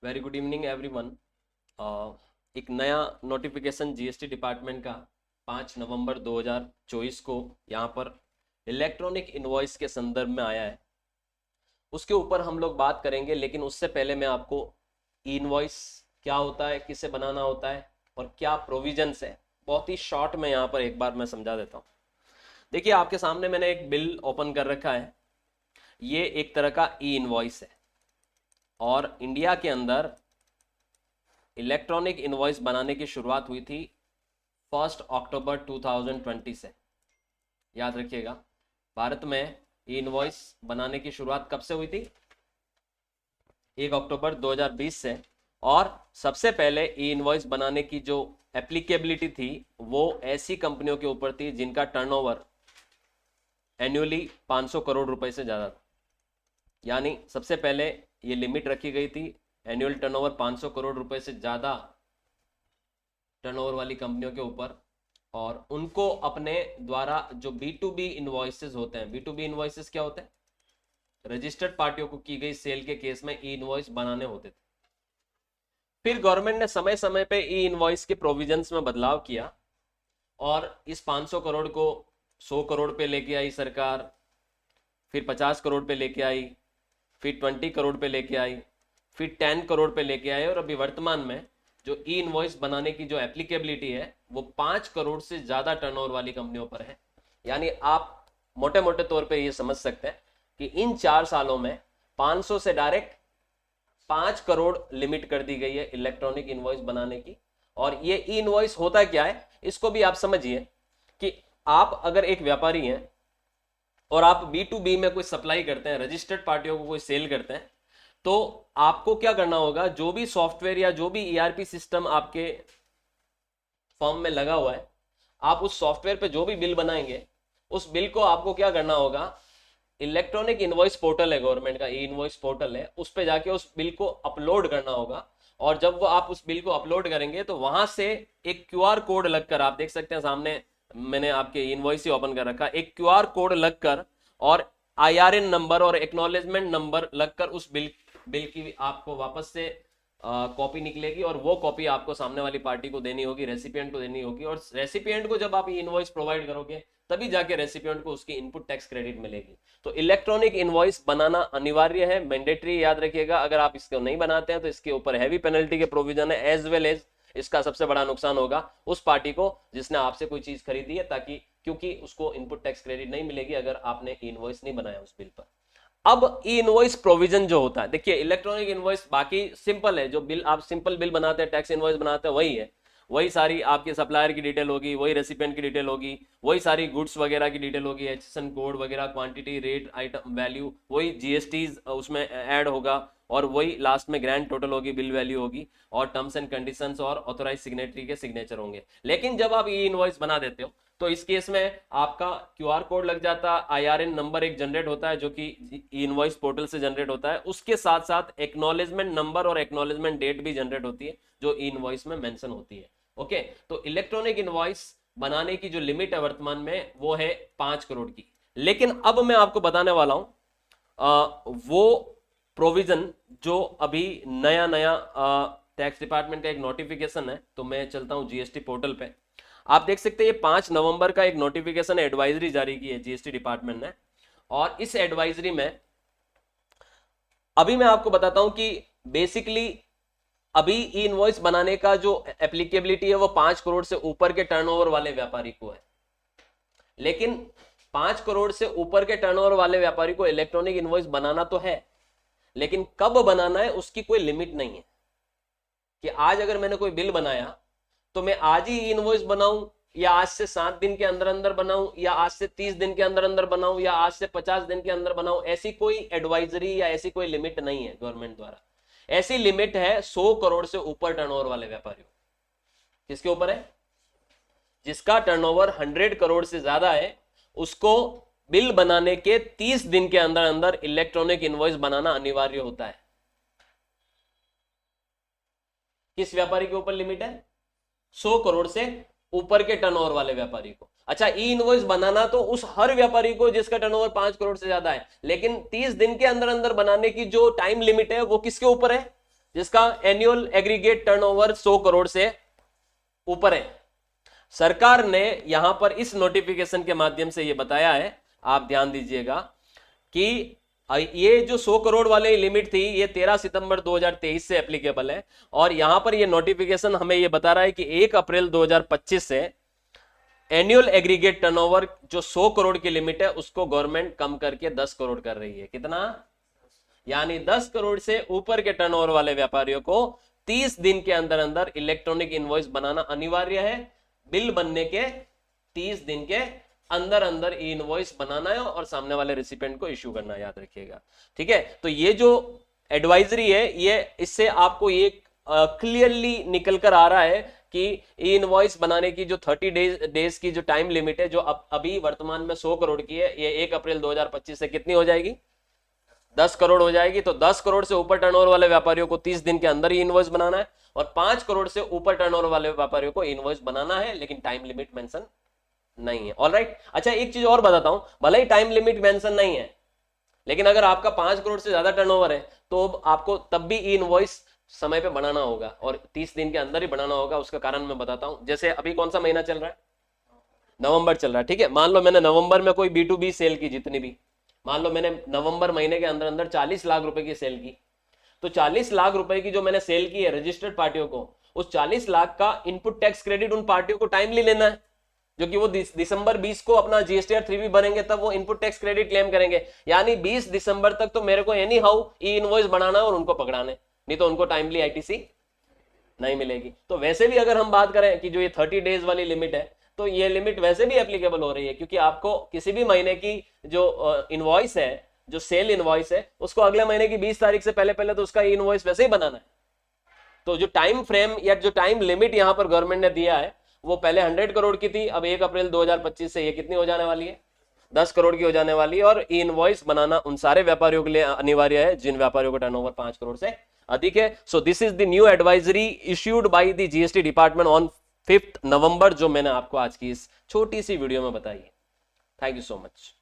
Very good evening everyone. एक नया notification GST department का 5 नवंबर 2024 को यहाँ पर इलेक्ट्रॉनिक इनवॉइस के संदर्भ में आया है। उसके ऊपर हम लोग बात करेंगे, लेकिन उससे पहले मैं आपको इनवॉइस क्या होता है, किसे बनाना होता है और क्या प्रोविजंस है, बहुत ही शॉर्ट में यहाँ पर एक बार मैं समझा देता हूँ। देखिए, आपके सामने मैंने एक बिल ओपन कर रखा है। ये एक तरह का ई इनवॉइस है और इंडिया के अंदर इलेक्ट्रॉनिक इनवॉइस बनाने की शुरुआत हुई थी 1 अक्टूबर 2020 से। याद रखिएगा, भारत में इनवॉइस बनाने की शुरुआत कब से हुई थी? 1 अक्टूबर 2020 से। और सबसे पहले ई इनवॉइस बनाने की जो एप्लीकेबिलिटी थी वो ऐसी कंपनियों के ऊपर थी जिनका टर्नओवर एनुअली 500 करोड़ रुपए से ज़्यादा था। यानी सबसे पहले ये लिमिट रखी गई थी, एनुअल टर्नओवर 500 करोड़ रुपए से ज़्यादा टर्नओवर वाली कंपनियों के ऊपर। और उनको अपने द्वारा जो B2B इनवॉइसेस होते हैं, B2B इनवॉइसेस क्या होते हैं? रजिस्टर्ड पार्टियों को की गई सेल के केस में ई इनवॉइस बनाने होते थे। फिर गवर्नमेंट ने समय समय पे ई इनवॉइस के प्रोविजंस में बदलाव किया और इस 500 करोड़ को 100 करोड़ पे लेके आई सरकार, फिर 50 करोड़ पे लेके आई, फिर 20 करोड़ पे लेके आई, फिर 10 करोड़ पे लेके आए और अभी वर्तमान में जो ई इनवॉइस बनाने की जो एप्लीकेबिलिटी है वो 5 करोड़ से ज़्यादा टर्नओवर वाली कंपनियों पर है। यानी आप मोटे मोटे तौर पे ये समझ सकते हैं कि इन 4 सालों में 500 से डायरेक्ट 5 करोड़ लिमिट कर दी गई है इलेक्ट्रॉनिक इनवॉइस बनाने की। और ये ई इनवॉइस होता क्या है, इसको भी आप समझिए कि आप अगर एक व्यापारी हैं और आप B2B में कोई सप्लाई करते हैं, रजिस्टर्ड पार्टियों को कोई सेल करते हैं, तो आपको क्या करना होगा, जो भी सॉफ्टवेयर या जो भी ERP सिस्टम आपके फॉर्म में लगा हुआ है, आप उस सॉफ्टवेयर पे जो भी बिल बनाएंगे उस बिल को आपको क्या करना होगा, इलेक्ट्रॉनिक इनवॉइस पोर्टल है गवर्नमेंट का, ई इनवॉइस पोर्टल है, उस पे जाके उस बिल को अपलोड करना होगा। और जब वो आप उस बिल को अपलोड करेंगे तो वहां से एक QR कोड लगकर, आप देख सकते हैं सामने मैंने आपके इनवॉइस ही ओपन कर रखा, एक QR कोड लगकर और IRN नंबर और एक्नॉलेजमेंट नंबर लगकर उस बिल बिल की आपको वापस से कॉपी निकलेगी और वो कॉपी आपको सामने वाली पार्टी को देनी होगी, रेसिपिएंट को देनी होगी। और रेसिपिएंट को जब आप इनवॉइस प्रोवाइड करोगे तभी जाके रेसिपिएंट को उसकी इनपुट टैक्स क्रेडिट मिलेगी। तो इलेक्ट्रॉनिक इनवॉइस बनाना अनिवार्य है, मैंडेटरी, याद रखिएगा। अगर आप इसको नहीं बनाते हैं तो इसके ऊपर हैवी पेनल्टी के प्रोविजन है, एज वेल एज इसका सबसे बड़ा नुकसान होगा उस पार्टी को जिसने आपसे कोई चीज खरीदी है, ताकि क्योंकि उसको इनपुट टैक्स क्रेडिट नहीं मिलेगी अगर आपने इनवॉइस नहीं बनाया उस बिल पर। अब ई इनवॉइस प्रोविजन जो होता है, देखिए इलेक्ट्रॉनिक इनवॉइस बाकी सिंपल है, जो बिल आप सिंपल बिल बनाते हैं, टैक्स इनवॉइस बनाते हैं, वही है। वही सारी आपके सप्लायर की डिटेल होगी, वही रेसिपिएंट की डिटेल होगी, वही सारी गुड्स वगैरह की डिटेल होगी, HSN कोड वगैरह, क्वांटिटी, रेट, आइटम वैल्यू, वही GST उसमें ऐड होगा और वही लास्ट में ग्रैंड टोटल होगी, बिल वैल्यू होगी और टर्म्स एंड कंडीशंस और ऑथोराइज सिग्नेटरी के सिग्नेचर होंगे। लेकिन जब आप ई इनवॉइस बना देते हो तो इस केस में आपका QR कोड लग जाता, IRN नंबर एक जनरेट होता है जो कि इनवॉइस पोर्टल से जनरेट होता है, उसके साथ साथ एक्नॉलेजमेंट नंबर और एक्नॉलेजमेंट डेट भी जनरेट होती है जो इनवॉइस में मेंशन होती है। ओके, तो इलेक्ट्रॉनिक इनवॉइस बनाने की जो लिमिट है वर्तमान में वो है 5 करोड़ की। लेकिन अब मैं आपको बताने वाला हूं वो प्रोविजन जो अभी नया नया टैक्स डिपार्टमेंट का एक नोटिफिकेशन है। तो मैं चलता हूं GST पोर्टल पे, आप देख सकते हैं ये 5 नवंबर का एक नोटिफिकेशन एडवाइजरी जारी की है GST डिपार्टमेंट ने। और इस एडवाइजरी में अभी मैं आपको बताता हूं कि बेसिकली अभी ई इनवॉइस बनाने का जो एप्लीकेबिलिटी है वो 5 करोड़ से ऊपर के टर्नओवर वाले व्यापारी को है। लेकिन 5 करोड़ से ऊपर के टर्नओवर वाले व्यापारी को इलेक्ट्रॉनिक इनवॉइस बनाना तो है, लेकिन कब बनाना है उसकी कोई लिमिट नहीं है कि आज अगर मैंने कोई बिल बनाया तो मैं आज ही इनवॉइस बनाऊं, या आज से 7 दिन के अंदर अंदर बनाऊं, या आज से 30 दिन के अंदर अंदर बनाऊं, या आज से 50 दिन के अंदर बनाऊं। ऐसी कोई एडवाइजरी या ऐसी कोई लिमिट नहीं है गवर्नमेंट द्वारा। ऐसी लिमिट है 100 करोड़ से ऊपर टर्नओवर वाले व्यापारियों। किसके ऊपर है? जिसका टर्नओवर 100 करोड़ से ज्यादा है उसको बिल बनाने के 30 दिन के अंदर अंदर इलेक्ट्रॉनिक इनवॉइस बनाना अनिवार्य होता है। किस व्यापारी के ऊपर लिमिट है? 100 करोड़ से ऊपर के टर्नओवर वाले व्यापारी को। अच्छा, ई इनवॉइस बनाना तो उस हर व्यापारी को जिसका टर्नओवर 5 करोड़ से ज्यादा है, लेकिन 30 दिन के अंदर अंदर बनाने की जो टाइम लिमिट है वो किसके ऊपर है? जिसका एनुअल एग्रीगेट टर्नओवर 100 करोड़ से ऊपर है। सरकार ने यहां पर इस नोटिफिकेशन के माध्यम से यह बताया है, आप ध्यान दीजिएगा, कि ये जो 100 करोड़ वाले लिमिट थी ये 13 सितंबर 2023 से एप्लीकेबल है, और यहां पर ये नोटिफिकेशन हमें ये बता रहा है कि 1 अप्रैल 2025 से एनुअल एग्रीगेट टर्नओवर जो 100 करोड़ की लिमिट है उसको गवर्नमेंट कम करके 10 करोड़ कर रही है। कितना? यानी 10 करोड़ से ऊपर के टर्नओवर वाले व्यापारियों को 30 दिन के अंदर अंदर इलेक्ट्रॉनिक इनवॉइस बनाना अनिवार्य है। बिल बनने के 30 दिन के अंदर अंदर ई इनवॉइस बनाना है और सामने वाले रेसिपिएंट को इश्यू करना, याद रखिएगा। ठीक है, तो ये जो एडवाइजरी है ये इससे आपको ये क्लियरली निकल कर आ रहा है कि ई इनवॉइस बनाने की जो 30 डेज की जो टाइम लिमिट है, जो अभी वर्तमान में 100 करोड़ की है, ये 1 अप्रैल 2025 से कितनी हो जाएगी? 10 करोड़ हो जाएगी। तो 10 करोड़ से ऊपर टर्नओवर वाले व्यापारियों को 30 दिन के अंदर ही इनवॉइस बनाना है, और 5 करोड़ से ऊपर टर्नओवर वाले व्यापारियों को इनवॉइस बनाना है, लेकिन टाइम लिमिट मेंशन नहीं है। ऑलराइट, अच्छा एक चीज और बताता हूं, भले ही टाइम लिमिट मेंशन नहीं है, लेकिन अगर आपका 5 करोड़ से ज्यादा टर्नओवर है तो आपको तब भी ई इनवॉइस समय पे बनाना होगा, और 30 दिन के अंदर ही बनाना होगा। उसका कारण मैं बताता हूं। जैसे अभी कौन सा महीना चल रहा है? नवंबर चल रहा है। ठीक है, मान लो मैंने नवंबर में कोई B2B सेल की, जितनी भी, मान लो मैंने नवंबर महीने के अंदर अंदर 40 लाख रुपए की सेल की, तो 40 लाख रुपए की जो मैंने सेल की है रजिस्टर्ड पार्टियों को, उस 40 लाख का इनपुट टैक्स क्रेडिट उन पार्टियों को टाइमली लेना है, जो कि वो दिसंबर 20 को अपना GSTR 3B बनेंगे तब वो इनपुट टैक्स क्रेडिट क्लेम करेंगे। यानी 20 दिसंबर तक तो मेरे को एनी हाउ ई इनवॉइस बनाना है और उनको पकड़ाने, नहीं तो उनको टाइमली ITC नहीं मिलेगी। तो वैसे भी अगर हम बात करें कि जो ये 30 डेज वाली लिमिट है, तो ये लिमिट वैसे भी एप्लीकेबल हो रही है, क्योंकि आपको किसी भी महीने की जो इनवॉइस है, जो सेल इनवॉइस है, उसको अगले महीने की 20 तारीख से पहले पहले तो उसका इनवॉइस वैसे ही बनाना है। तो जो टाइम फ्रेम या जो टाइम लिमिट यहां पर गवर्नमेंट ने दिया है वो पहले 100 करोड़ की थी, अब 1 अप्रैल 2025 से ये कितनी हो जाने वाली है? 10 करोड़ की हो जाने वाली है। और ई इनवॉइस बनाना उन सारे व्यापारियों के लिए अनिवार्य है जिन व्यापारियों का टर्नओवर 5 करोड़ से अधिक है। So this is the new advisory issued by the GST department on 5 नवंबर, जो मैंने आपको आज की इस छोटी सी वीडियो में बताई है। Thank you so much.